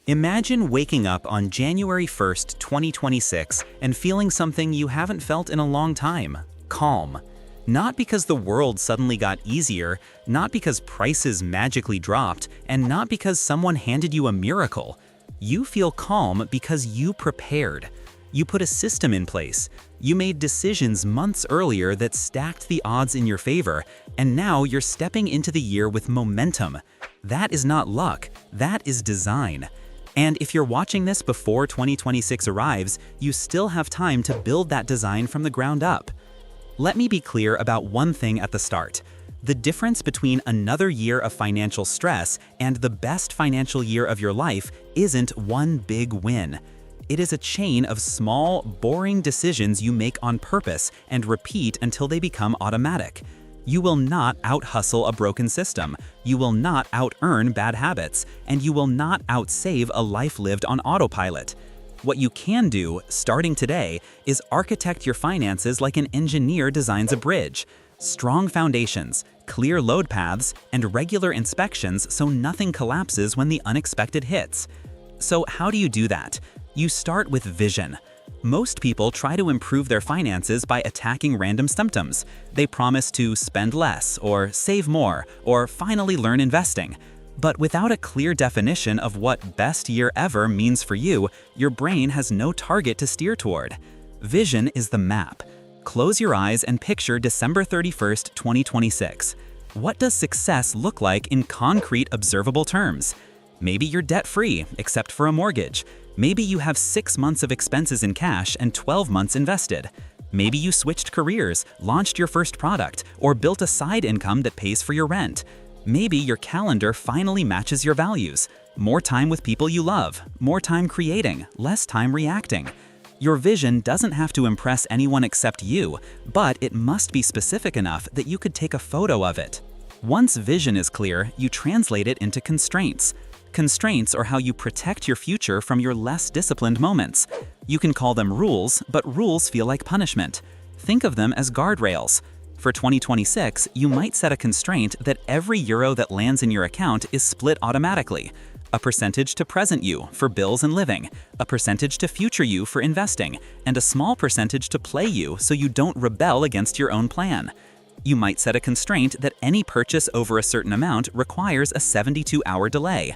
Imagine waking up on January 1st, 2026 and feeling something you haven't felt in a long time: calm. Not because the world suddenly got easier, not because prices magically dropped, and not because someone handed you a miracle. You feel calm because you prepared. You put a system in place. You made decisions months earlier that stacked the odds in your favor, and now you're stepping into the year with momentum. That is not luck, that is design. And if you're watching this before 2026 arrives, you still have time to build that design from the ground up. Let me be clear about one thing at the start. The difference between another year of financial stress and the best financial year of your life isn't one big win. It is a chain of small, boring decisions you make on purpose and repeat until they become automatic. You will not out-hustle a broken system, you will not out-earn bad habits, and you will not out-save a life lived on autopilot. What you can do, starting today, is architect your finances like an engineer designs a bridge. Strong foundations, clear load paths, and regular inspections so nothing collapses when the unexpected hits. So how do you do that? You start with vision. Most people try to improve their finances by attacking random symptoms. They promise to spend less, or save more, or finally learn investing. But without a clear definition of what best year ever means for you, your brain has no target to steer toward. Vision is the map. Close your eyes and picture December 31st, 2026. What does success look like in concrete, observable terms? Maybe you're debt-free, except for a mortgage. Maybe you have 6 months of expenses in cash and 12 months invested. Maybe you switched careers, launched your first product, or built a side income that pays for your rent. Maybe your calendar finally matches your values. More time with people you love, more time creating, less time reacting. Your vision doesn't have to impress anyone except you, but it must be specific enough that you could take a photo of it. Once vision is clear, you translate it into constraints. Constraints are how you protect your future from your less disciplined moments. You can call them rules, but rules feel like punishment. Think of them as guardrails. For 2026, you might set a constraint that every euro that lands in your account is split automatically. A percentage to present you for bills and living, a percentage to future you for investing, and a small percentage to play you so you don't rebel against your own plan. You might set a constraint that any purchase over a certain amount requires a 72-hour delay.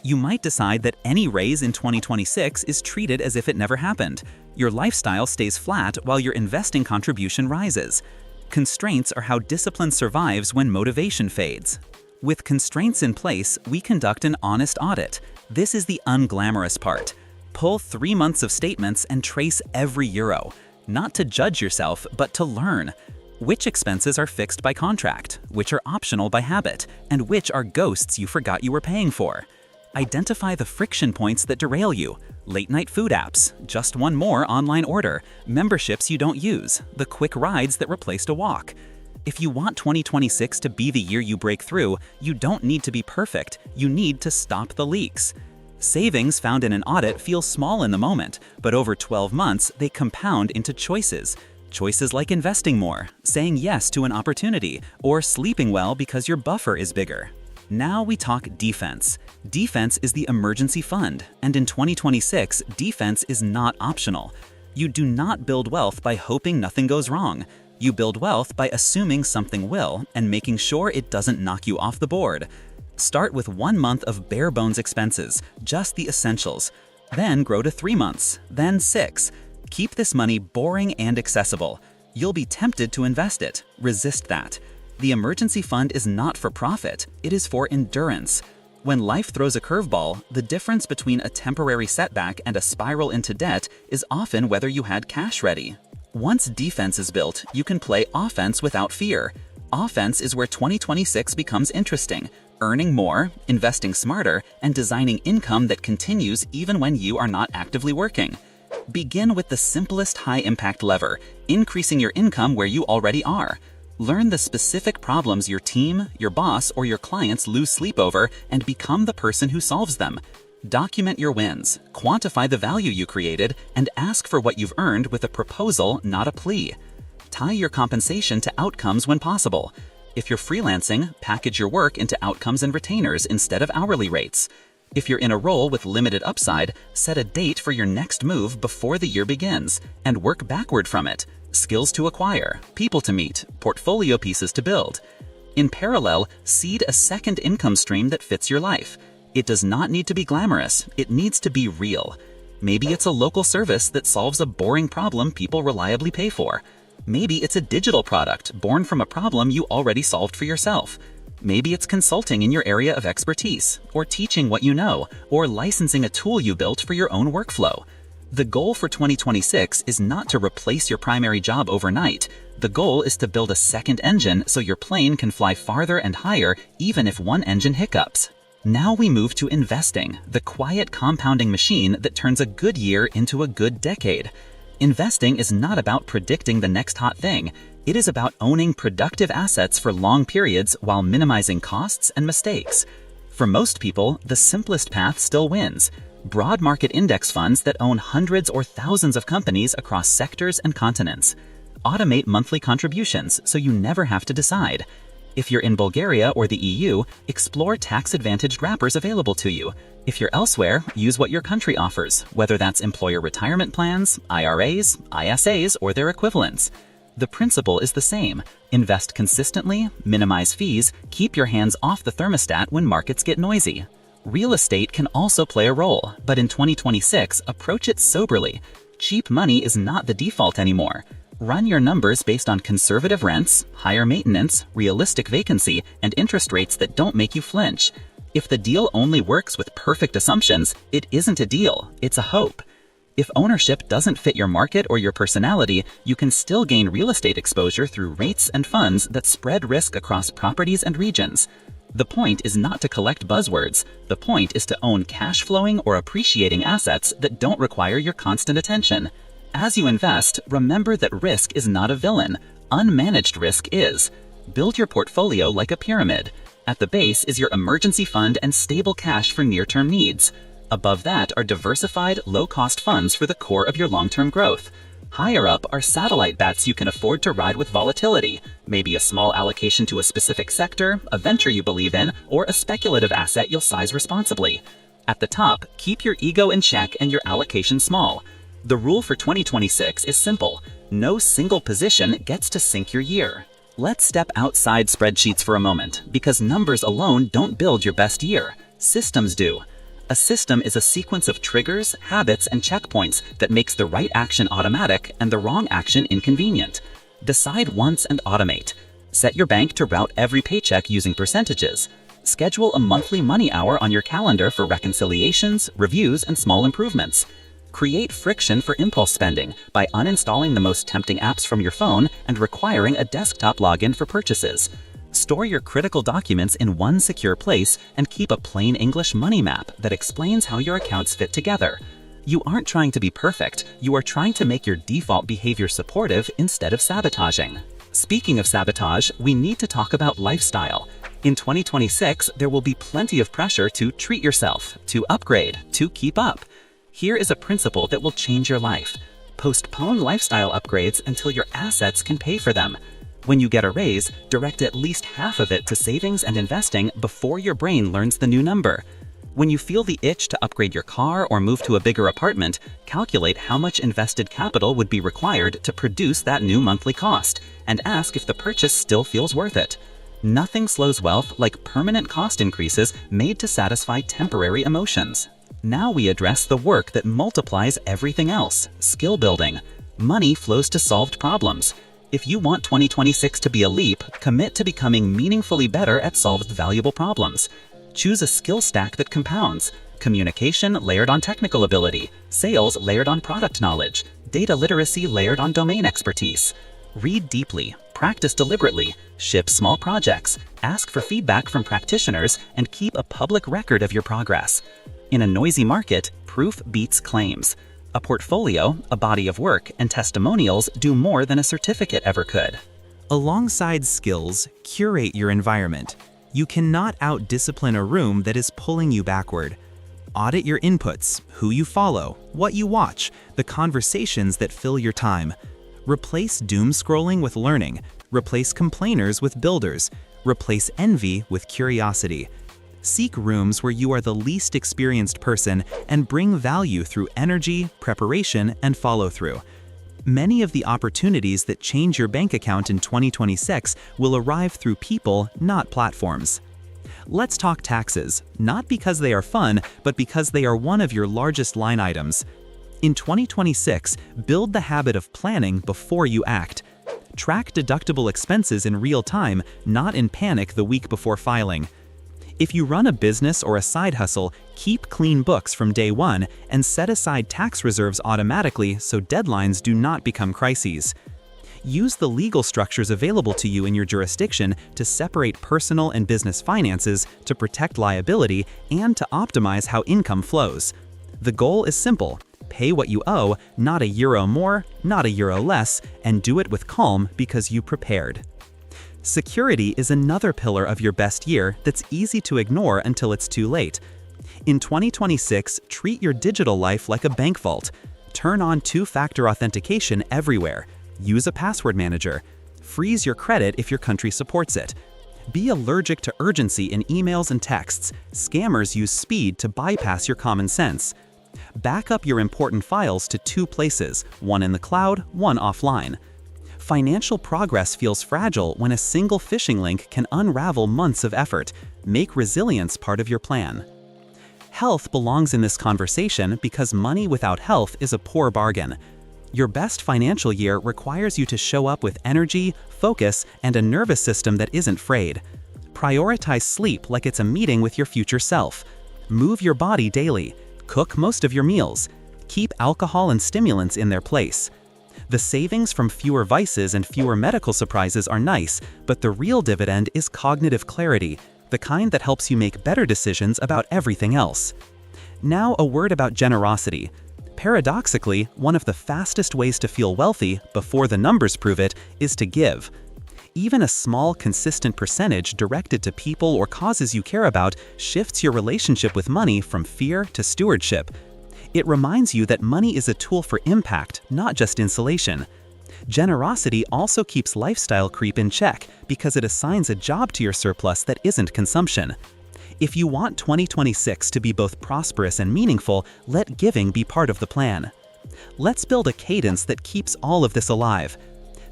You might decide that any raise in 2026 is treated as if it never happened. Your lifestyle stays flat while your investing contribution rises. Constraints are how discipline survives when motivation fades. With constraints in place, we conduct an honest audit. This is the unglamorous part. Pull 3 months of statements and trace every euro. Not to judge yourself, but to learn. Which expenses are fixed by contract, which are optional by habit, and which are ghosts you forgot you were paying for. Identify the friction points that derail you. Late-night food apps, just one more online order, memberships you don't use, the quick rides that replaced a walk. If you want 2026 to be the year you break through, you don't need to be perfect, you need to stop the leaks. Savings found in an audit feel small in the moment, but over 12 months, they compound into choices. Choices like investing more, saying yes to an opportunity, or sleeping well because your buffer is bigger. Now we talk defense. Defense is the emergency fund, and in 2026, defense is not optional. You do not build wealth by hoping nothing goes wrong. You build wealth by assuming something will and making sure it doesn't knock you off the board. Start with 1 month of bare bones expenses, just the essentials. Then grow to 3 months, then 6. Keep this money boring and accessible. You'll be tempted to invest it. Resist that. The emergency fund is not for profit, it is for endurance. When life throws a curveball, the difference between a temporary setback and a spiral into debt is often whether you had cash ready. Once defense is built, you can play offense without fear. Offense is where 2026 becomes interesting, earning more, investing smarter, and designing income that continues even when you are not actively working. Begin with the simplest high-impact lever, increasing your income where you already are. Learn the specific problems your team, your boss, or your clients lose sleep over and become the person who solves them. Document your wins, quantify the value you created, and ask for what you've earned with a proposal, not a plea. Tie your compensation to outcomes when possible. If you're freelancing, package your work into outcomes and retainers instead of hourly rates. If you're in a role with limited upside, set a date for your next move before the year begins and work backward from it. Skills to acquire, people to meet, portfolio pieces to build. In parallel, seed a second income stream that fits your life. It does not need to be glamorous, it needs to be real. Maybe it's a local service that solves a boring problem people reliably pay for. Maybe it's a digital product born from a problem you already solved for yourself. Maybe it's consulting in your area of expertise, or teaching what you know, or licensing a tool you built for your own workflow. The goal for 2026 is not to replace your primary job overnight. The goal is to build a second engine so your plane can fly farther and higher even if one engine hiccups. Now we move to investing, the quiet compounding machine that turns a good year into a good decade. Investing is not about predicting the next hot thing. It is about owning productive assets for long periods while minimizing costs and mistakes. For most people, the simplest path still wins. Broad market index funds that own hundreds or thousands of companies across sectors and continents. Automate monthly contributions so you never have to decide. If you're in Bulgaria or the EU, explore tax-advantaged wrappers available to you. If you're elsewhere, use what your country offers, whether that's employer retirement plans, IRAs, ISAs, or their equivalents. The principle is the same. Invest consistently, minimize fees, keep your hands off the thermostat when markets get noisy. Real estate can also play a role, but in 2026, approach it soberly. Cheap money is not the default anymore. Run your numbers based on conservative rents, higher maintenance, realistic vacancy, and interest rates that don't make you flinch. If the deal only works with perfect assumptions, it isn't a deal, it's a hope. If ownership doesn't fit your market or your personality, you can still gain real estate exposure through REITs and funds that spread risk across properties and regions. The point is not to collect buzzwords. The point is to own cash-flowing or appreciating assets that don't require your constant attention. As you invest, remember that risk is not a villain. Unmanaged risk is. Build your portfolio like a pyramid. At the base is your emergency fund and stable cash for near-term needs. Above that are diversified, low-cost funds for the core of your long-term growth. Higher up are satellite bets you can afford to ride with volatility, maybe a small allocation to a specific sector, a venture you believe in, or a speculative asset you'll size responsibly. At the top, keep your ego in check and your allocation small. The rule for 2026 is simple. No single position gets to sink your year. Let's step outside spreadsheets for a moment, because numbers alone don't build your best year. Systems do. A system is a sequence of triggers, habits, and checkpoints that makes the right action automatic and the wrong action inconvenient. Decide once and automate. Set your bank to route every paycheck using percentages. Schedule a monthly money hour on your calendar for reconciliations, reviews, and small improvements. Create friction for impulse spending by uninstalling the most tempting apps from your phone and requiring a desktop login for purchases. Store your critical documents in one secure place and keep a plain English money map that explains how your accounts fit together. You aren't trying to be perfect, you are trying to make your default behavior supportive instead of sabotaging. Speaking of sabotage, we need to talk about lifestyle. In 2026, there will be plenty of pressure to treat yourself, to upgrade, to keep up. Here is a principle that will change your life. Postpone lifestyle upgrades until your assets can pay for them. When you get a raise, direct at least half of it to savings and investing before your brain learns the new number. When you feel the itch to upgrade your car or move to a bigger apartment, calculate how much invested capital would be required to produce that new monthly cost, and ask if the purchase still feels worth it. Nothing slows wealth like permanent cost increases made to satisfy temporary emotions. Now we address the work that multiplies everything else, skill building. Money flows to solved problems. If you want 2026 to be a leap, commit to becoming meaningfully better at solved valuable problems. Choose a skill stack that compounds. Communication layered on technical ability, sales layered on product knowledge, data literacy layered on domain expertise. Read deeply, practice deliberately, ship small projects, ask for feedback from practitioners, and keep a public record of your progress. In a noisy market, proof beats claims. A portfolio, a body of work, and testimonials do more than a certificate ever could. Alongside skills, curate your environment. You cannot out-discipline a room that is pulling you backward. Audit your inputs, who you follow, what you watch, the conversations that fill your time. Replace doom scrolling with learning. Replace complainers with builders. Replace envy with curiosity. Seek rooms where you are the least experienced person and bring value through energy, preparation, and follow-through. Many of the opportunities that change your bank account in 2026 will arrive through people, not platforms. Let's talk taxes, not because they are fun, but because they are one of your largest line items. In 2026, build the habit of planning before you act. Track deductible expenses in real time, not in panic the week before filing. If you run a business or a side hustle, keep clean books from day one and set aside tax reserves automatically so deadlines do not become crises. Use the legal structures available to you in your jurisdiction to separate personal and business finances, to protect liability, and to optimize how income flows. The goal is simple: pay what you owe, not a euro more, not a euro less, and do it with calm because you prepared. Security is another pillar of your best year that's easy to ignore until it's too late. In 2026, treat your digital life like a bank vault. Turn on two-factor authentication everywhere. Use a password manager. Freeze your credit if your country supports it. Be allergic to urgency in emails and texts. Scammers use speed to bypass your common sense. Back up your important files to two places, one in the cloud, one offline. Financial progress feels fragile when a single phishing link can unravel months of effort. Make resilience part of your plan. Health belongs in this conversation because money without health is a poor bargain. Your best financial year requires you to show up with energy, focus, and a nervous system that isn't frayed. Prioritize sleep like it's a meeting with your future self. Move your body daily. Cook most of your meals. Keep alcohol and stimulants in their place. The savings from fewer vices and fewer medical surprises are nice, but the real dividend is cognitive clarity, the kind that helps you make better decisions about everything else. Now, a word about generosity. Paradoxically, one of the fastest ways to feel wealthy, before the numbers prove it, is to give. Even a small, consistent percentage directed to people or causes you care about shifts your relationship with money from fear to stewardship. It reminds you that money is a tool for impact, not just insulation. Generosity also keeps lifestyle creep in check because it assigns a job to your surplus that isn't consumption. If you want 2026 to be both prosperous and meaningful, let giving be part of the plan. Let's build a cadence that keeps all of this alive.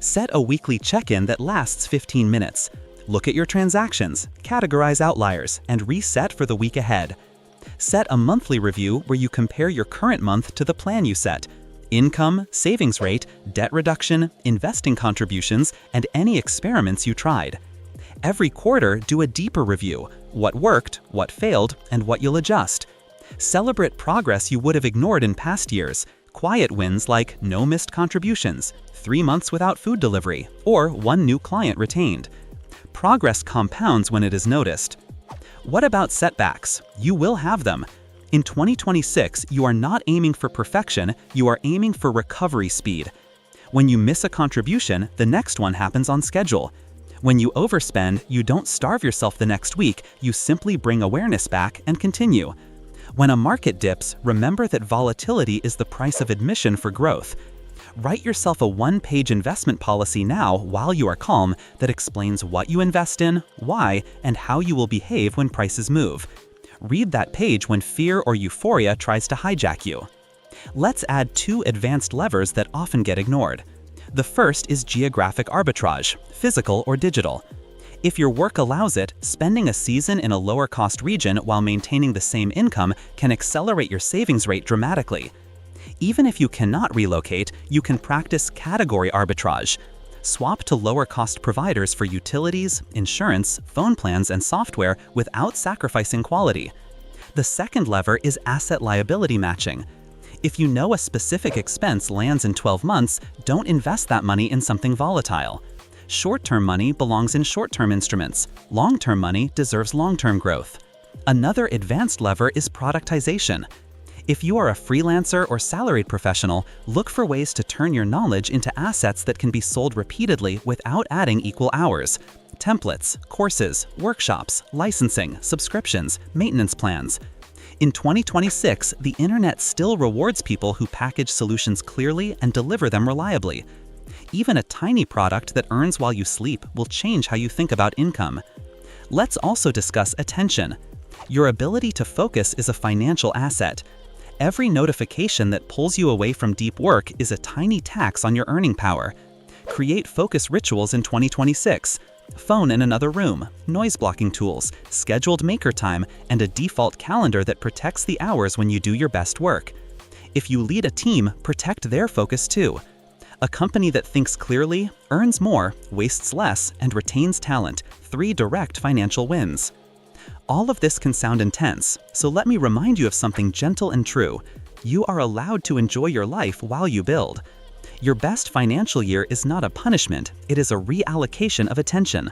Set a weekly check-in that lasts 15 minutes. Look at your transactions, categorize outliers, and reset for the week ahead. Set a monthly review where you compare your current month to the plan you set. Income, savings rate, debt reduction, investing contributions, and any experiments you tried. Every quarter, do a deeper review: what worked, what failed, and what you'll adjust. Celebrate progress you would have ignored in past years. Quiet wins like no missed contributions, 3 months without food delivery, or 1 new client retained. Progress compounds when it is noticed. What about setbacks? You will have them. In 2026, you are not aiming for perfection, you are aiming for recovery speed. When you miss a contribution, the next one happens on schedule. When you overspend, you don't starve yourself the next week, you simply bring awareness back and continue. When a market dips, remember that volatility is the price of admission for growth. Write yourself a one-page investment policy now while you are calm that explains what you invest in, why, and how you will behave when prices move. Read that page when fear or euphoria tries to hijack you. Let's add 2 advanced levers that often get ignored. The first is geographic arbitrage, physical or digital. If your work allows it, spending a season in a lower-cost region while maintaining the same income can accelerate your savings rate dramatically. Even if you cannot relocate, you can practice category arbitrage. Swap to lower-cost providers for utilities, insurance, phone plans, and software without sacrificing quality. The second lever is asset liability matching. If you know a specific expense lands in 12 months, don't invest that money in something volatile. Short-term money belongs in short-term instruments. Long-term money deserves long-term growth. Another advanced lever is productization. If you are a freelancer or salaried professional, look for ways to turn your knowledge into assets that can be sold repeatedly without adding equal hours. Templates, courses, workshops, licensing, subscriptions, maintenance plans. In 2026, the internet still rewards people who package solutions clearly and deliver them reliably. Even a tiny product that earns while you sleep will change how you think about income. Let's also discuss attention. Your ability to focus is a financial asset. Every notification that pulls you away from deep work is a tiny tax on your earning power. Create focus rituals in 2026. Phone in another room, noise blocking tools, scheduled maker time, and a default calendar that protects the hours when you do your best work. If you lead a team, protect their focus too. A company that thinks clearly, earns more, wastes less, and retains talent. 3 direct financial wins. All of this can sound intense, so let me remind you of something gentle and true. You are allowed to enjoy your life while you build. Your best financial year is not a punishment, it is a reallocation of attention.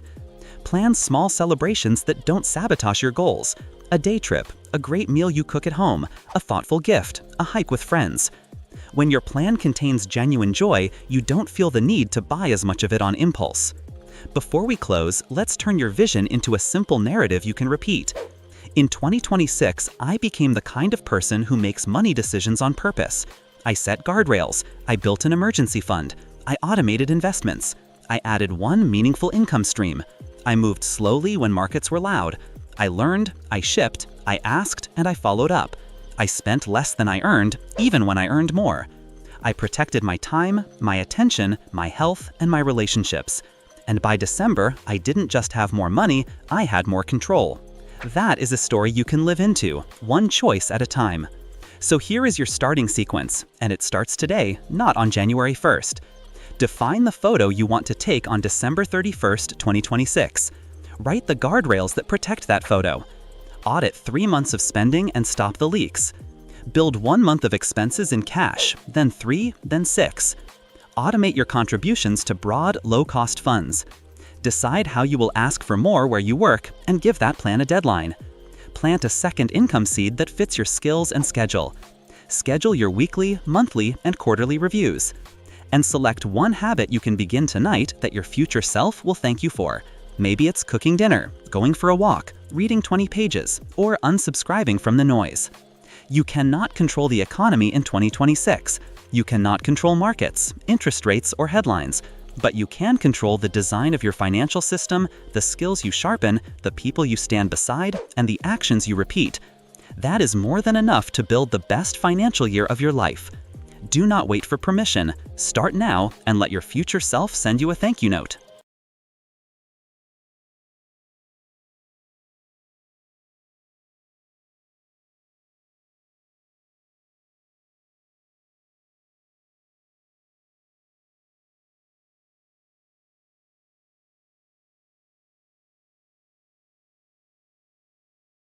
Plan small celebrations that don't sabotage your goals. A day trip, a great meal you cook at home, a thoughtful gift, a hike with friends. When your plan contains genuine joy, you don't feel the need to buy as much of it on impulse. Before we close, let's turn your vision into a simple narrative you can repeat. In 2026, I became the kind of person who makes money decisions on purpose. I set guardrails, I built an emergency fund, I automated investments, I added one meaningful income stream, I moved slowly when markets were loud, I learned, I shipped, I asked, and I followed up. I spent less than I earned, even when I earned more. I protected my time, my attention, my health, and my relationships. And by December, I didn't just have more money, I had more control. That is a story you can live into, one choice at a time. So here is your starting sequence, and it starts today, not on January 1st. Define the photo you want to take on December 31st, 2026. Write the guardrails that protect that photo. Audit 3 months of spending and stop the leaks. Build 1 month of expenses in cash, then 3, then 6. Automate your contributions to broad, low-cost funds. Decide how you will ask for more where you work and give that plan a deadline. Plant a second income seed that fits your skills and schedule. Schedule your weekly, monthly, and quarterly reviews. And select one habit you can begin tonight that your future self will thank you for. Maybe it's cooking dinner, going for a walk, reading 20 pages, or unsubscribing from the noise. You cannot control the economy in 2026. You cannot control markets, interest rates, or headlines. But you can control the design of your financial system, the skills you sharpen, the people you stand beside, and the actions you repeat. That is more than enough to build the best financial year of your life. Do not wait for permission. Start now and let your future self send you a thank you note.